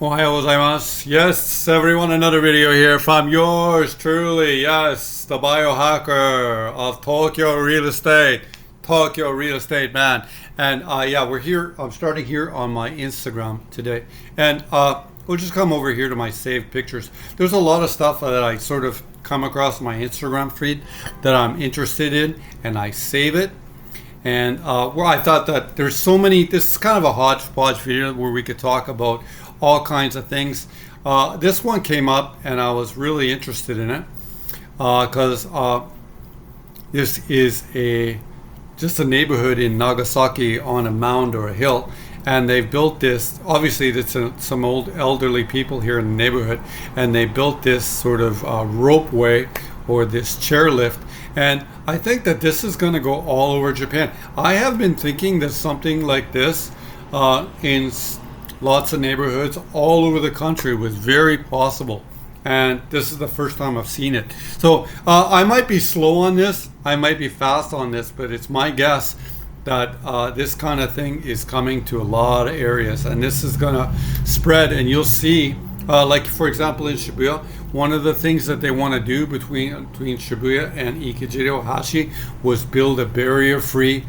Ohio gozaimasu. Yes, everyone, another video here from yours truly. Yes, the biohacker of Tokyo real estate. Tokyo real estate man. And yeah, we're here. I'm starting here on my Instagram today. And we'll just come over here to my saved pictures. There's a lot of stuff that I sort of come across my Instagram feed that I'm interested in, and I save it. And where I thought that there's so many, this is kind of a hodgepodge video where we could talk about all kinds of things. This one came up and I was really interested in it because this is just a neighborhood in Nagasaki on a mound or a hill, and they've built this. Obviously, it's some old elderly people here in the neighborhood, and they built this sort of ropeway or this chairlift. And I think that this is going to go all over Japan. I have been thinking that something like this in lots of neighborhoods all over the country was very possible. And this is the first time I've seen it. So I might be slow on this, I might be fast on this, but it's my guess that this kind of thing is coming to a lot of areas, and this is going to spread. And you'll see, like for example in Shibuya, one of the things that they want to do between Shibuya and Ikejiro-hashi was build a barrier-free.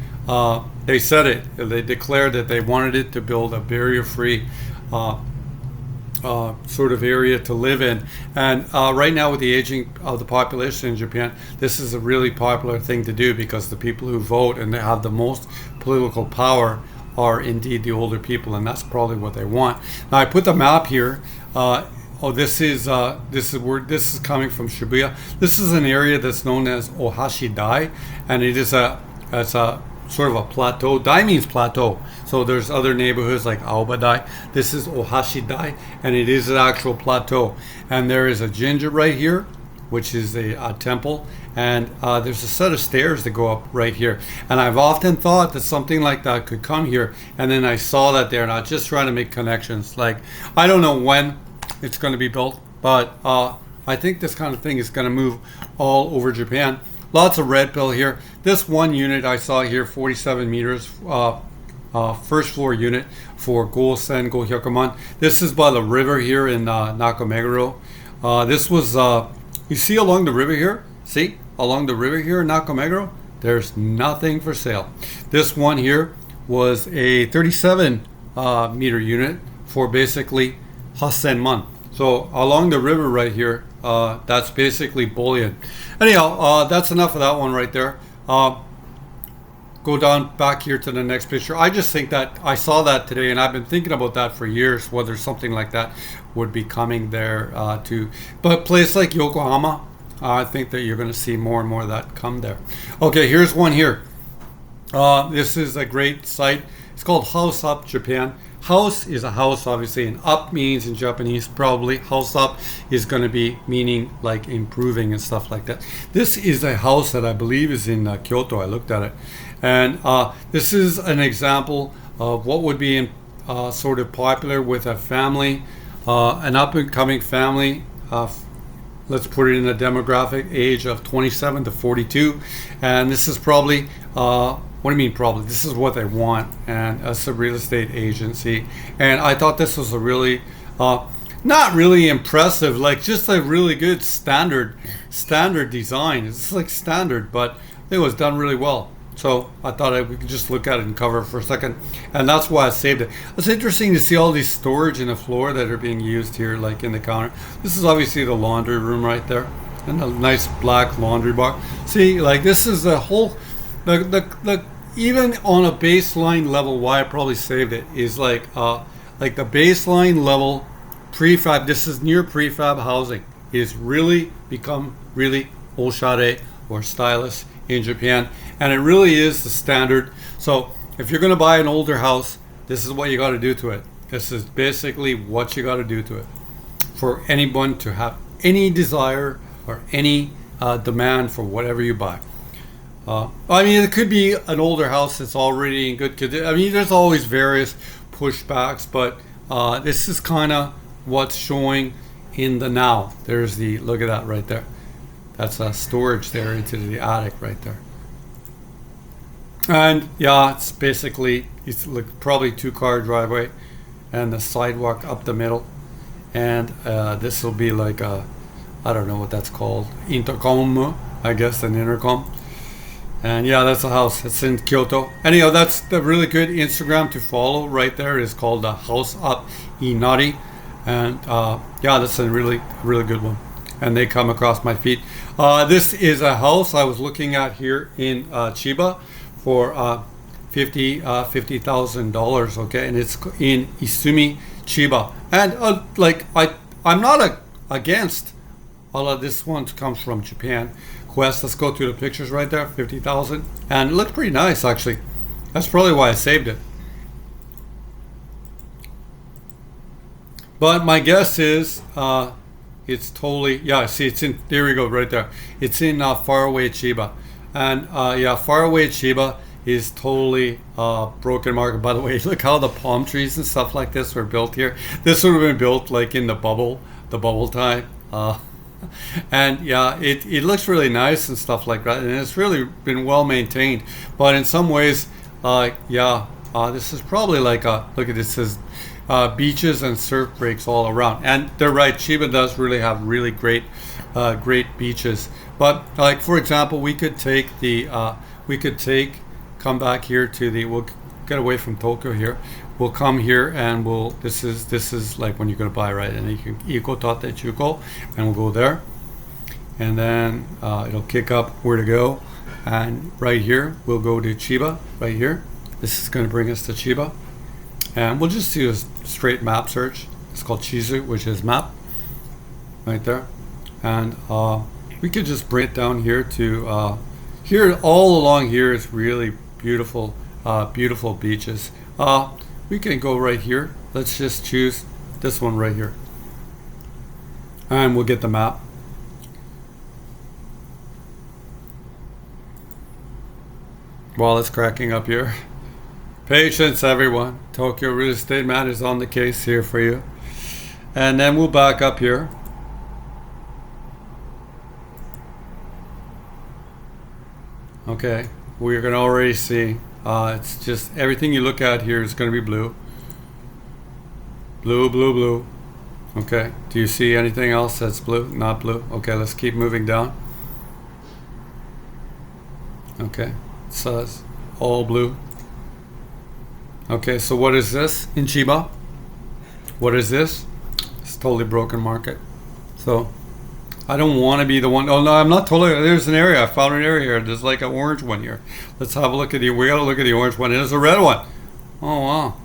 They said it. They declared that they wanted it to build a barrier-free sort of area to live in. And right now, with the aging of the population in Japan, this is a really popular thing to do because the people who vote and they have the most political power are indeed the older people, and that's probably what they want. Now, I put the map here. This is coming from Shibuya. This is an area that's known as Ohashi-dai, and it's a sort of a plateau. Dai means plateau. So there's other neighborhoods like Aoba-dai. This is Ohashi-dai, and it is an actual plateau. And there is a jinja right here, which is a temple, and there's a set of stairs that go up right here. And I've often thought that something like that could come here, and then I saw that there, and I was just trying to make connections. Like, I don't know when it's going to be built, but I think this kind of thing is going to move all over Japan. Lots of red pill here. This one unit I saw here, 47 meters, first floor unit for Gosen Gohyakuman. This is by the river here in Nakameguro. This was, you see along the river here? See? Along the river here in Nakameguro? There's nothing for sale. This one here was a 37 meter unit for basically Hasenman. So along the river right here, that's basically bullion. Anyhow, that's enough of that one right there. Go down back here to the next picture. I just think that I saw that today, and I've been thinking about that for years, whether something like that would be coming there too. But a place like Yokohama, I think that you're going to see more and more of that come there. Okay, here's one here. This is a great site. It's called House Up Japan. House is a house, obviously, and up means in Japanese probably house up is going to be meaning like improving and stuff like that. This is a house that I believe is in Kyoto. I looked at it, and this is an example of what would be sort of popular with a family, an up and coming family. Let's put it in the demographic age of 27 to 42, and this is probably what do you mean probably? This is what they want, and it's a real estate agency. And I thought this was a really, not really impressive, like just a really good standard design. It's like standard, but it was done really well. So I thought we could just look at it and cover it for a second, and that's why I saved it. It's interesting to see all these storage in the floor that are being used here, like in the counter. This is obviously the laundry room right there, and a nice black laundry bar. See, like this is the whole, the even on a baseline level, why I probably saved it is like the baseline level prefab. This is near prefab housing is really become really oshare or stylish in Japan, and it really is the standard. So if you're going to buy an older house, this is what you got to do to it. This is basically what you got to do to it for anyone to have any desire or any demand for whatever you buy. I mean, it could be an older house that's already in good condition. I mean, there's always various pushbacks, but this is kind of what's showing in the now. There's the, look at that right there. That's a storage there into the attic right there. And yeah, it's basically, it's like probably 2-car driveway and the sidewalk up the middle. and this will be like a, I don't know what that's called, intercom, I guess, an intercom. And yeah, that's a house. It's in Kyoto. Anyhow, that's the really good Instagram to follow right there. Is called House Up Inari, and yeah, that's a really good one. And they come across my feed. This is a house I was looking at here in Chiba for $50,000. Okay, and it's in Isumi, Chiba. And I'm not against all of this. One comes from Japan. Quest. Let's go through the pictures right there. 50,000, and it looks pretty nice actually. That's probably why I saved it. But my guess is it's totally, yeah. See, it's in, there we go, right there. It's in faraway Chiba, and yeah, faraway Chiba is totally broken market. By the way, look how the palm trees and stuff like this were built here. This would have been built like in the bubble time. And yeah, it looks really nice and stuff like that, and it's really been well maintained. But in some ways, yeah, this is probably like a, look at this, says beaches and surf breaks all around. And they're right, Chiba does really have really great beaches. But like for example, we could come back here to the, we'll get away from Tokyo here. We'll come here and this is like when you're going to buy, right? And you can Iko Tate Chuko, and we'll go there. And then it'll kick up where to go. And right here, we'll go to Chiba, right here. This is going to bring us to Chiba. And we'll just do a straight map search. It's called Chizu, which is map, right there. And we could just bring it down here to, here, all along here is really beautiful, beautiful beaches. We can go right here. Let's just choose this one right here. And we'll get the map. While it's cracking up here. Patience, everyone. Tokyo Real Estate Man is on the case here for you. And then we'll back up here. Okay, we're going to already see. It's just everything you look at here is going to be blue. Blue, blue, blue. Okay, do you see anything else that's blue? Not blue. Okay, let's keep moving down. Okay, so it's all blue. Okay, so what is this in Chiba? What is this? It's totally broken market. So I don't want to be the one. Oh no, I'm not totally. There's an area. I found an area here. There's like an orange one here. Let's have a look at the. We gotta look at the orange one. And there's a red one. Oh wow.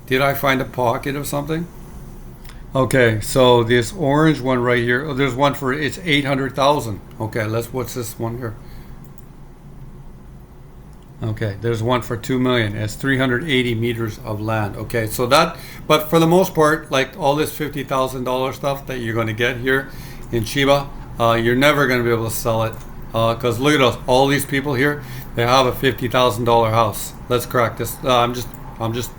Did I find a pocket of something? Okay, so this orange one right here. Oh, there's one for, it's 800,000. Okay, what's this one here? Okay, there's one for 2 million. It's 380 meters of land. Okay, so that. But for the most part, like all this $50,000 stuff that you're going to get here in Chiba, you're never going to be able to sell it, because look at us, all these people here, they have a $50,000 house. Let's crack this. I'm just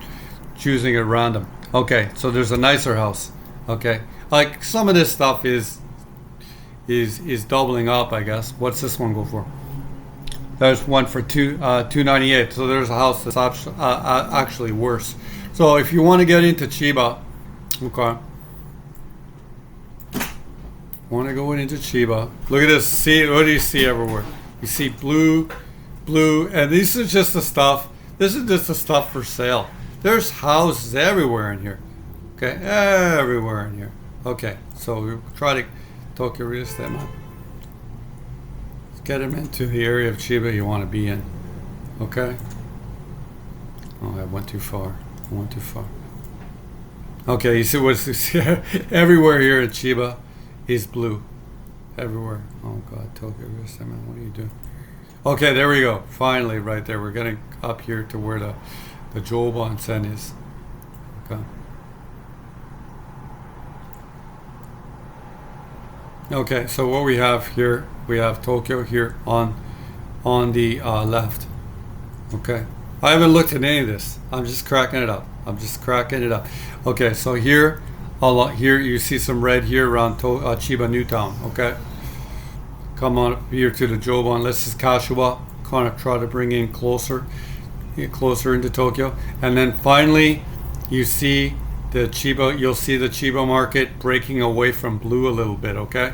choosing it random. Okay, so there's a nicer house. Okay, like some of this stuff is doubling up, I guess. What's this one go for? There's one for 298. So there's a house that's actually worse. So if you want to get into Chiba, okay. Want to go into Chiba. Look at this. See, what do you see everywhere? You see blue, and this is just the stuff. This is just the stuff for sale. There's houses everywhere in here. Okay, everywhere in here. Okay, so we try to Tokyo Real Estate Man. Let's get him into the area of Chiba you want to be in. Okay. Oh, I went too far. Okay, you see what's everywhere here in Chiba is blue. Everywhere. Oh God, Tokyo Real Estate Man, what are you doing? Okay, there we go. Finally, right there. We're getting up here to where the Joban-sen is. Okay. Okay, so what we have here, we have Tokyo here on the left. Okay, I haven't looked at any of this. I'm just cracking it up. Okay, so here you see some red here around Chiba Newtown. Okay, come on up here to the Joban. This is Kashiwa. Kind of try to bring in get closer into Tokyo, and then finally you see the Chiba, you'll see the Chiba market breaking away from blue a little bit, okay?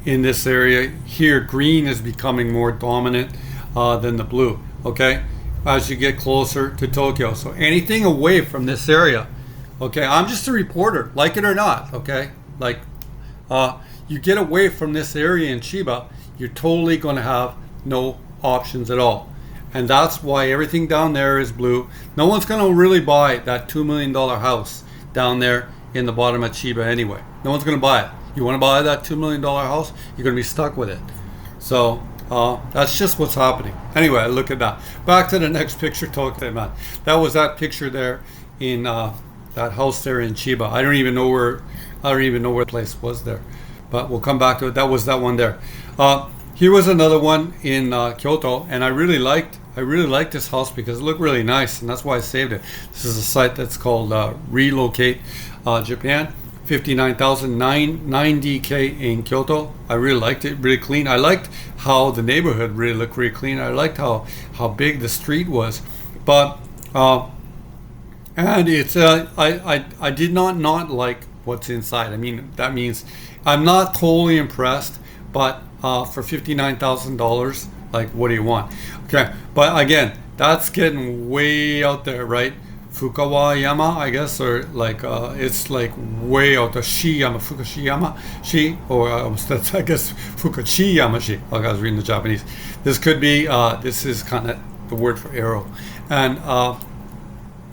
In this area here, green is becoming more dominant than the blue, okay? As you get closer to Tokyo. So anything away from this area, okay? I'm just a reporter, like it or not, okay? Like, you get away from this area in Chiba, you're totally going to have no options at all. And that's why everything down there is blue. No one's going to really buy that $2 million house down there in the bottom of Chiba anyway. No one's going to buy it. You want to buy that $2 million house, you're going to be stuck with it. So that's just what's happening. Anyway, look at that. Back to the next picture, Tokyo, man. That was that picture there in that house there in Chiba. I don't even know where the place was there. But we'll come back to it. That was that one there. Here was another one in Kyoto, and I really liked this house because it looked really nice, and that's why I saved it. This is a site that's called Relocate Japan. 59,990K in Kyoto. I really liked it, really clean. I liked how the neighborhood really looked really clean. I liked how big the street was, but and it's I did not like what's inside. I mean, that means I'm not totally impressed, but for $59,000, like, what do you want? Okay, but again, that's getting way out there, right? Fukawa-yama, I guess, or like it's like way out the Fukushiyama, or that's, I guess, Fukuchiyama-shi. Like I was reading the Japanese. This could be, this is kind of the word for arrow, and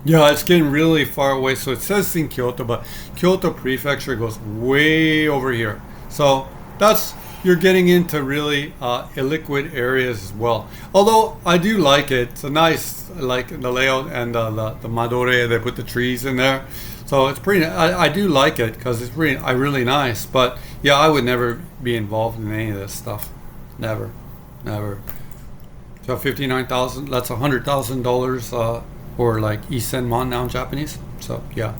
yeah, it's getting really far away. So it says in Kyoto, but Kyoto Prefecture goes way over here. So that's, you're getting into really illiquid areas as well. Although I do like it. It's a nice, like the layout and the madore, they put the trees in there. So it's pretty, I do like it because it's really nice. But yeah, I would never be involved in any of this stuff. Never. So 59,000, that's $100,000 or like Isenman now in Japanese. So yeah,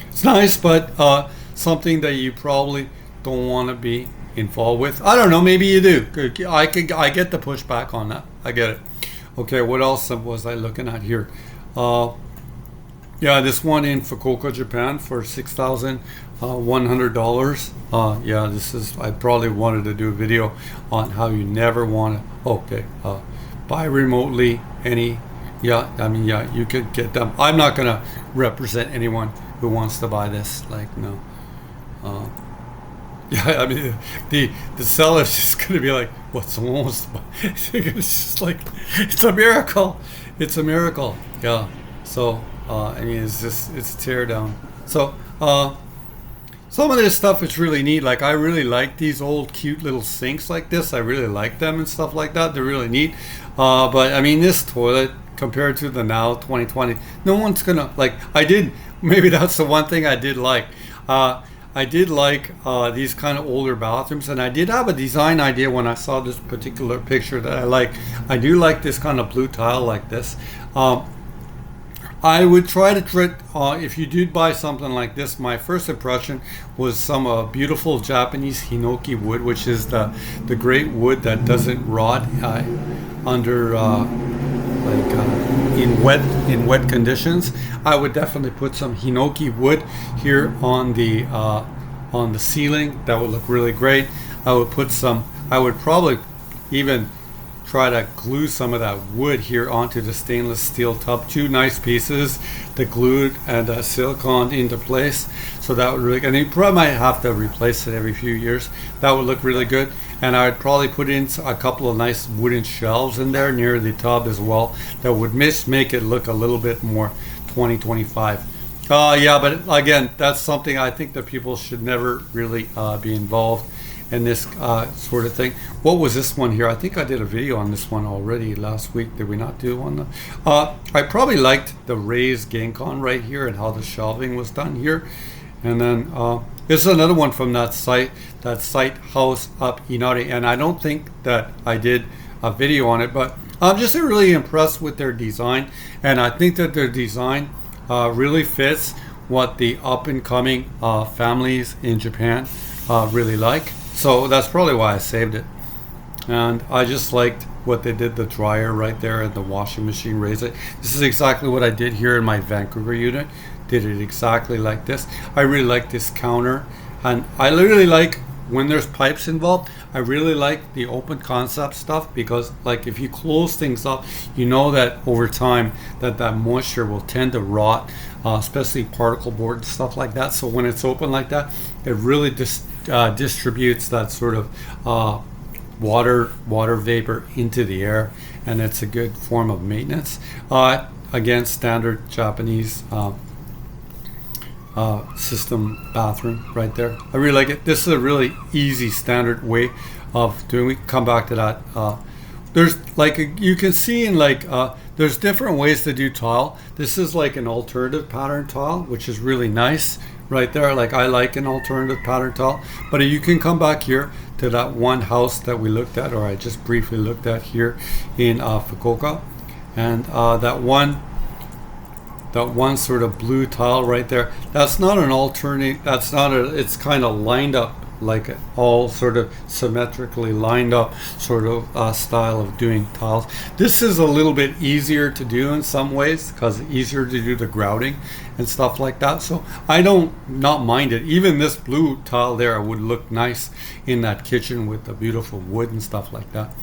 it's nice, but something that you probably don't want to be involved with. I don't know, maybe you do. I get the pushback on that. I get it. Okay, what else was I looking at here? Yeah, this one in Fukuoka, Japan for $6,100. Yeah, this is, I probably wanted to do a video on how you never want to buy remotely any. Yeah, I mean, yeah, you could get them. I'm not gonna represent anyone who wants to buy this, like, no. Yeah, I mean, the seller's just gonna be like, what, someone wants to buy? It's just like, it's a miracle. It's a miracle. Yeah. So I mean, it's a tear down. So some of this stuff is really neat. Like, I really like these old cute little sinks like this. I really like them and stuff like that. They're really neat. But I mean, this toilet compared to the now 2020, no one's gonna like. Maybe that's the one thing I did like. I did like these kind of older bathrooms, and I did have a design idea when I saw this particular picture that I like. I do like this kind of blue tile like this. I would try to if you did buy something like this, my first impression was some beautiful Japanese hinoki wood, which is the great wood that doesn't rot under in wet conditions. I would definitely put some hinoki wood here on the ceiling. That would look really great. I would probably even try to glue some of that wood here onto the stainless steel tub. Two nice pieces that glued and silicone into place. So that would really, and you probably might have to replace it every few years. That would look really good. And I'd probably put in a couple of nice wooden shelves in there near the tub as well. That would make it look a little bit more 2025. Yeah, but again, that's something I think that people should never really be involved in this sort of thing. What was this one here? I think I did a video on this one already last week. Did we not do one? I probably liked the raised Genkan right here and how the shelving was done here. And then this is another one from that site house up Inari. And I don't think that I did a video on it, but I'm just really impressed with their design. And I think that their design really fits what the up and coming families in Japan really like. So that's probably why I saved it. And I just liked what they did, the dryer right there and the washing machine raise it. This is exactly what I did here in my Vancouver unit. did it exactly like this. I really like this counter, and I really like when there's pipes involved. I really like the open concept stuff, because like if you close things up, you know that over time that moisture will tend to rot, especially particle board and stuff like that. So when it's open like that, it really distributes that sort of water vapor into the air, and it's a good form of maintenance. Again, standard Japanese system bathroom right there. I really like it. This is a really easy standard way of doing. We can come back to that. There's like you can see in like there's different ways to do tile. This is like an alternative pattern tile, which is really nice right there. Like I like an alternative pattern tile, but you can come back here to that one house that we looked at, or I just briefly looked at here in Fukuoka, and that one sort of blue tile right there, that's not an alternate, that's not a, it's kind of lined up, like all sort of symmetrically lined up sort of style of doing tiles. This is a little bit easier to do in some ways, because it's easier to do the grouting and stuff like that, so I don't not mind it. Even this blue tile there would look nice in that kitchen with the beautiful wood and stuff like that.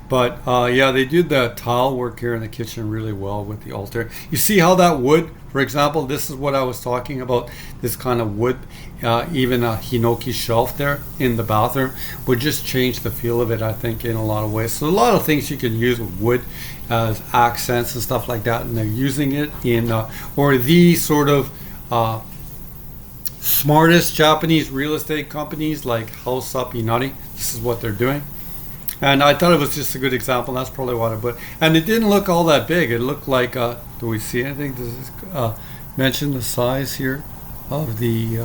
But yeah, they did the tile work here in the kitchen really well with the altar. You see how that wood, for example, this is what I was talking about, this kind of wood, even a hinoki shelf there in the bathroom would just change the feel of it, I think, in a lot of ways. So a lot of things you can use with wood as accents and stuff like that, and they're using it in, or the sort of smartest Japanese real estate companies like House Up Inari, this is what they're doing. And I thought it was just a good example. That's probably what I put. And it didn't look all that big. It looked like, do we see anything? Does this mention the size here of the,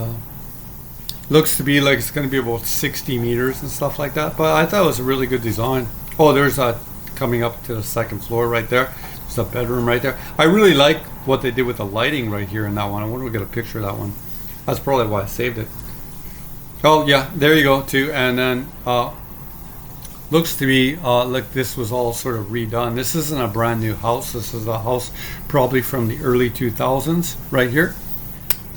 looks to be like it's going to be about 60 meters and stuff like that. But I thought it was a really good design. Oh, there's a, coming up to the second floor right there. There's a bedroom right there. I really like what they did with the lighting right here in that one. I wonder if we get a picture of that one. That's probably why I saved it. Oh, yeah, there you go, too. And then, looks to be like this was all sort of redone. This isn't a brand new house. This is a house probably from the early 2000s right here.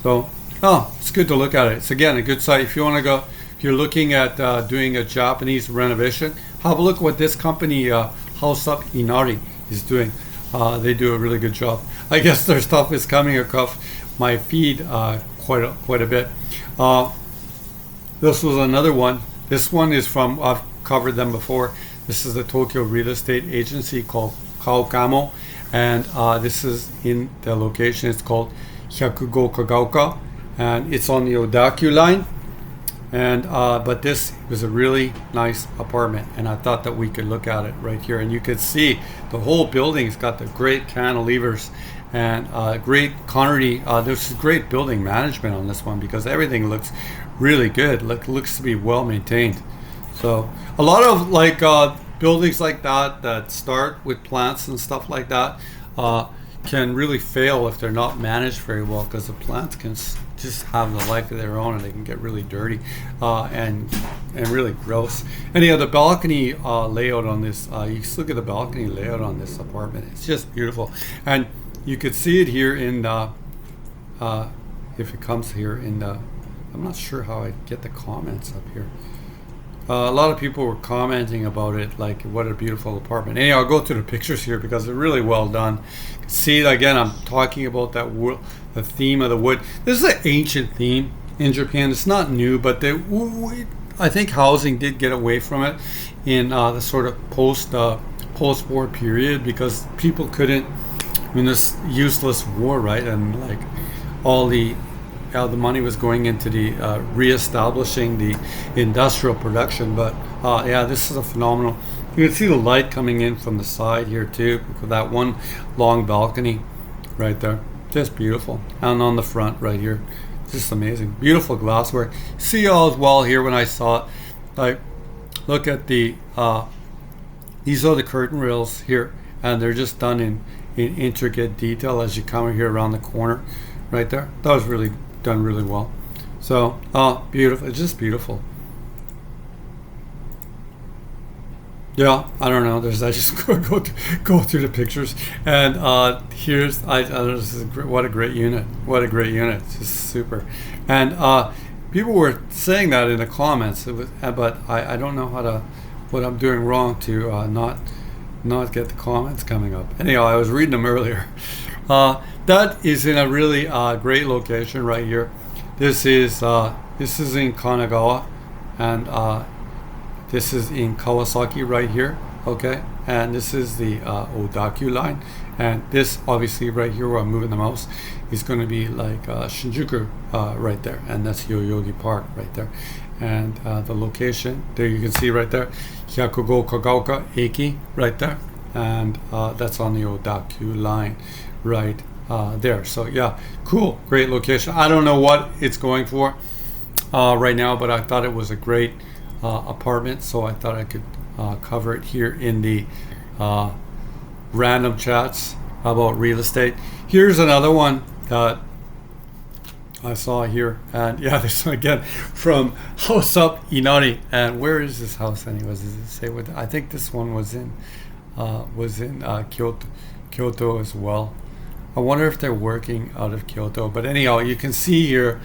So, oh, it's good to look at it. It's again a good site. If you want to go, if you're looking at doing a Japanese renovation, have a look what this company, House Up Inari, is doing. They do a really good job. I guess their stuff is coming across my feed quite a bit. This was another one. This one is from, I've covered them before. This is the Tokyo real estate agency called Kaokamo, and this is in the location. It's called Hyakugo Kagaoka, and it's on the Odakyu line. And but this was a really nice apartment, and I thought that we could look at it right here, and you could see the whole building's got the great cantilevers and great Connery. There's great building management on this one, because everything looks really good. Looks to be well maintained. So a lot of like buildings like that start with plants and stuff like that can really fail if they're not managed very well, because the plants can just have the life of their own, and they can get really dirty and really gross. Anyhow, the balcony layout on this, you can look at the balcony layout on this apartment. It's just beautiful, and you could see it here in the, if it comes here in the, I'm not sure how I get the comments up here. A lot of people were commenting about it, like what a beautiful apartment. Anyway, I'll go through the pictures here because they're really well done. See, again, I'm talking about that wood, the theme of the wood. This is an ancient theme in Japan. It's not new, but I think housing did get away from it in the sort of post-war period, because people couldn't, I mean, this useless war, right? And like all the money was going into the reestablishing the industrial production. But yeah, this is a phenomenal. You can see the light coming in from the side here too, with that one long balcony right there. Just beautiful. And on the front right here, just amazing. Beautiful glasswork. See all as well here when I saw it. Like, look at the these are the curtain rails here, and they're just done in intricate detail as you come here around the corner right there. That was really done really well. So beautiful. It's just beautiful. Yeah, I don't know. There's I just go through the pictures, and here's this is what a great unit. What a great unit. It's just super, and people were saying that in the comments. It was, but I don't know how to what I'm doing wrong to not get the comments coming up. Anyhow, I was reading them earlier. That is in a really great location right here. This is in Kanagawa, and this is in Kawasaki right here, okay? And this is the Odaku line. And this, obviously, right here where I'm moving the mouse, is going to be like Shinjuku right there. And that's Yoyogi Park right there. And the location, there you can see right there, Hyakugo Kagaoka Eki right there. And that's on the Odaku line right there. So, yeah, cool, great location. I don't know what it's going for right now, but I thought it was a great apartment, so I thought I could cover it here in the random chats about real estate. Here's another one that I saw here, and yeah, this one again from House Up Inari. And where is this house anyways? Does it say what? I think this one was in Kyoto as well. I wonder if they're working out of Kyoto. But anyhow, you can see here.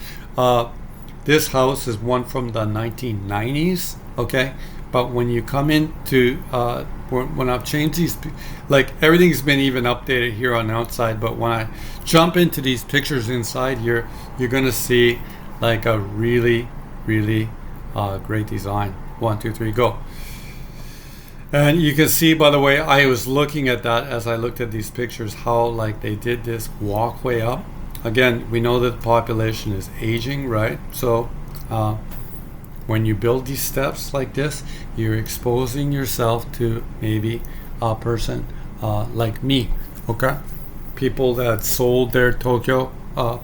This house is one from the 1990s, okay? But when you come into, when I've changed these, like everything's been even updated here on the outside, but when I jump into these pictures inside here, you're gonna see like a really, really great design. 1, 2, 3, go. And you can see, by the way, I was looking at that as I looked at these pictures, how like they did this walkway up. Again, we know that the population is aging, right? So when you build these steps like this, you're exposing yourself to maybe a person like me, okay? People that sold their Tokyo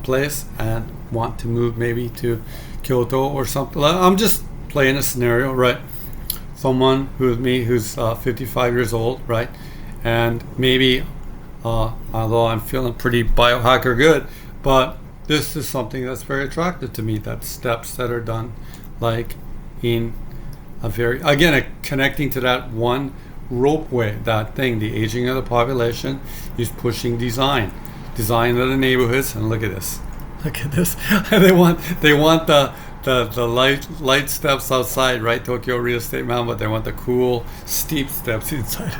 place and want to move maybe to Kyoto or something. I'm just playing a scenario, right? Someone who's 55 years old, right? And maybe, although I'm feeling pretty biohacker good, but this is something that's very attractive to me. That steps that are done like in a very, again, connecting to that one ropeway, that thing, the aging of the population is pushing design of the neighborhoods. And look at this. they want the light steps outside, right? Tokyo Real Estate Mountain, but they want the cool steep steps inside.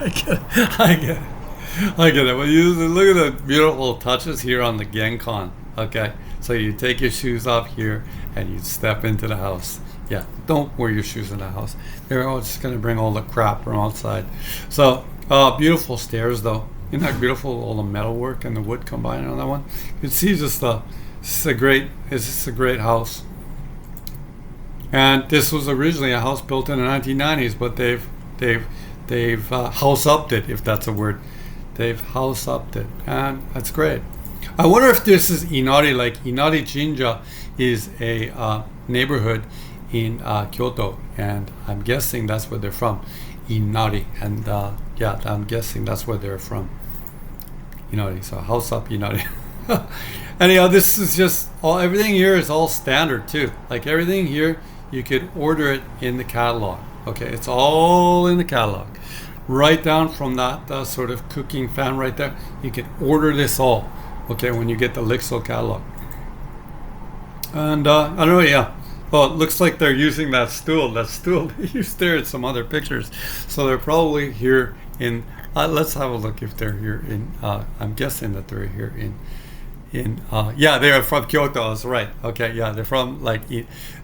I get it. Well, you look at the beautiful touches here on the Genkan. Okay, so you take your shoes off here and you step into the house. Yeah, don't wear your shoes in the house. They're all just gonna bring all the crap from outside. So beautiful stairs though. Isn't that beautiful? All the metalwork and the wood combined on that one. You can see just it's a great house. And this was originally a house built in the 1990s, but they've house upped it, if that's a word. They've house upped it, and that's great. I wonder if this is Inari, like Inari Jinja is a neighborhood in Kyoto, and I'm guessing that's where they're from, Inari, and yeah, I'm guessing that's where they're from, Inari. So House Up Inari. Anyhow, this is just everything here is all standard too. Like everything here, you could order it in the catalog. Okay, it's all in the catalog. Right down from that sort of cooking fan right there, you can order this all. Okay, when you get the Lixo catalog. And I don't know, yeah. Well, it looks like they're using that stool they used there in some other pictures. So they're probably here in, let's have a look if they're here in, I'm guessing that they're here in yeah, they're from Kyoto, that's right. Okay, yeah, they're from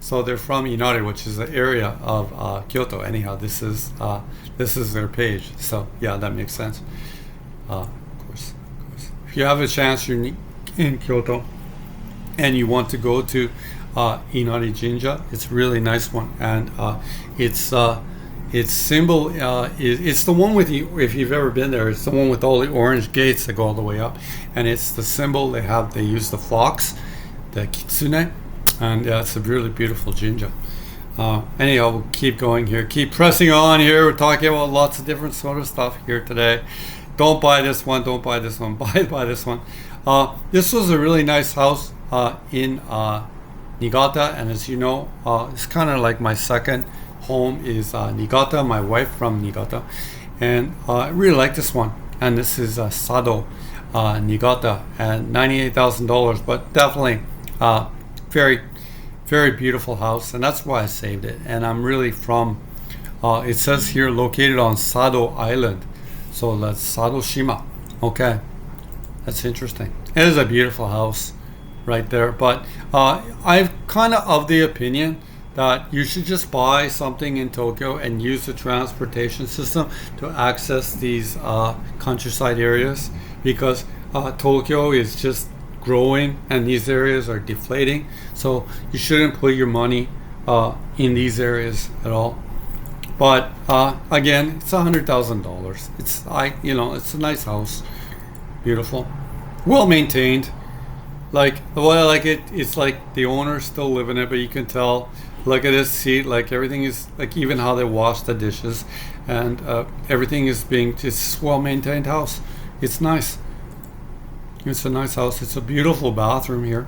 so they're from Inari, which is the area of Kyoto. Anyhow, this is their page. So yeah, that makes sense. Of course. If you have a chance, you're in Kyoto, and you want to go to Inari Jinja, it's a really nice one, and its symbol it's the one with if you've ever been there, it's the one with all the orange gates that go all the way up, and it's the symbol they use the fox, the kitsune, and it's a really beautiful jinja. Anyhow, we'll keep going here, keep pressing on here. We're talking about lots of different sort of stuff here today. Don't buy this one, don't buy this one, buy this one. This was a really nice house in Niigata, and as you know, it's kind of like my second home is Niigata, my wife from Niigata, and I really like this one. And this is Sado Niigata at $98,000, but definitely very, very beautiful house, and that's why I saved it. And I'm really from, it says here located on Sado Island, so that's Sadoshima. Okay, that's interesting. It is a beautiful house right there, but I'm kind of the opinion that you should just buy something in Tokyo and use the transportation system to access these countryside areas, because Tokyo is just growing and these areas are deflating. So you shouldn't put your money in these areas at all. But again, it's $100,000. It's a nice house, beautiful, well maintained. Like the way I like it, it's like the owners still live in it, but you can tell. Look at this seat, like everything is like, even how they wash the dishes, and everything is being just well maintained house. It's nice. It's a nice house. It's a beautiful bathroom here.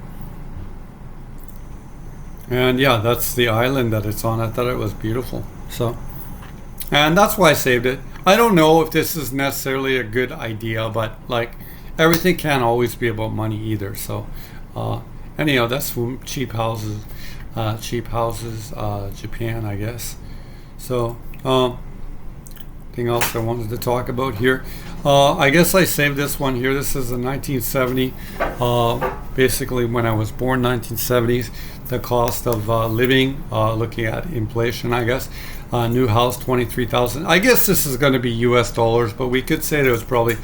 And yeah, that's the island that it's on. I thought it was beautiful. So, and that's why I saved it. I don't know if this is necessarily a good idea, but like everything can't always be about money either. So, anyhow, that's from cheap houses, Japan, I guess. So, anything else I wanted to talk about here? I guess I saved this one here. This is a 1970, basically when I was born, 1970s. The cost of living, looking at inflation, I guess. New house, 23,000. I guess this is going to be U.S. dollars, but we could say that it was probably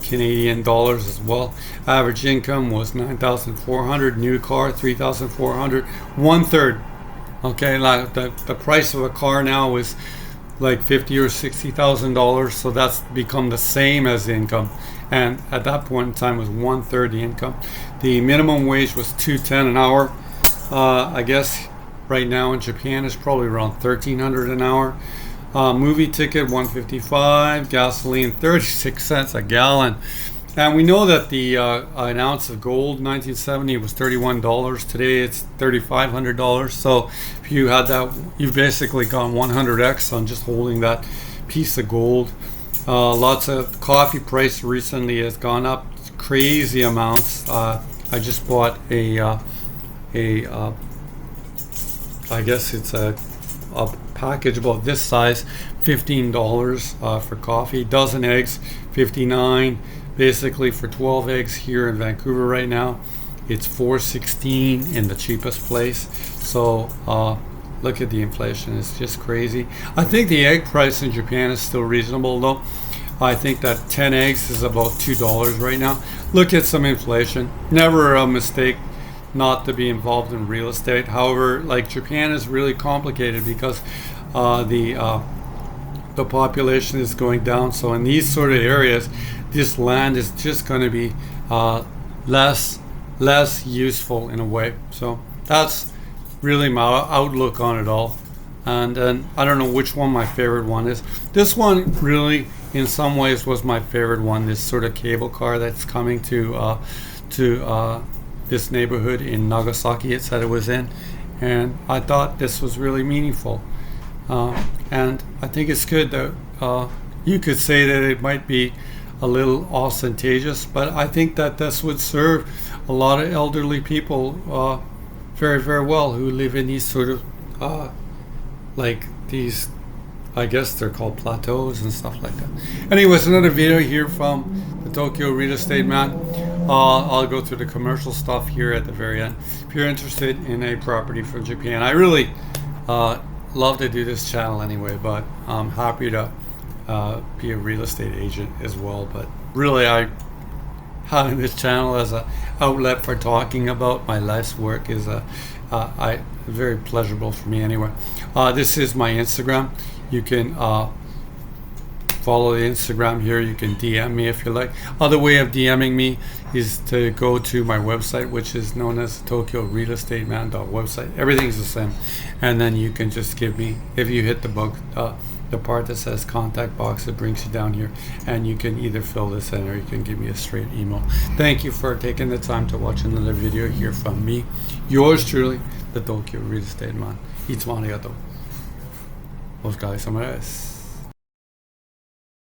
Canadian dollars as well. Average income was 9,400. New car, 3,400. 1/3. Okay, like the price of a car now is like $50,000 or $60,000, so that's become the same as the income. And at that point in time, it was 1/3 the income. The minimum wage was $2.10 an hour. I guess right now in Japan is probably around $1,300 an hour. Movie ticket $155, gasoline 36 cents a gallon. And we know that the an ounce of gold 1970 was $31. Today it's $3,500. So if you had that, you've basically gone 100x on just holding that piece of gold. Lots of coffee price recently has gone up crazy amounts. I just bought I guess it's a package about this size, $15 for coffee. Dozen eggs, $59. Basically for 12 eggs here in Vancouver right now, it's $4.16 in the cheapest place. So look at the inflation, it's just crazy. I think the egg price in Japan is still reasonable though. I think that 10 eggs is about $2 right now. Look at some inflation. Never a mistake not to be involved in real estate. However, like Japan is really complicated because the population is going down. So in these sort of areas, this land is just going to be less useful in a way. So that's really my outlook on it all. And I don't know which one my favorite one is. This one really, in some ways, was my favorite one. This sort of cable car that's coming to this neighborhood in Nagasaki. It said it was in, and I thought this was really meaningful. And I think it's good that you could say that it might be a little ostentatious, but I think that this would serve a lot of elderly people very, very well who live in these sort of like these, I guess they're called plateaus and stuff like that. Anyways, another video here from the Tokyo Real Estate Man. I'll go through the commercial stuff here at the very end. If you're interested in a property from Japan, I really love to do this channel anyway, but I'm happy to be a real estate agent as well. But really, I having this channel as an outlet for talking about my life's work is very pleasurable for me anyway. This is my Instagram. You can follow the Instagram here. You can DM me if you like. Other way of DMing me is to go to my website, which is known as Tokyo Real Estate Man website. Everything's the same, and then you can just give me, if you hit the book, the part that says contact box, it brings you down here, and you can either fill this in or you can give me a straight email. Thank you for taking the time to watch another video here from me, yours truly, the Tokyo Real Estate Man. Itsumo arigatou. お疲れ様です。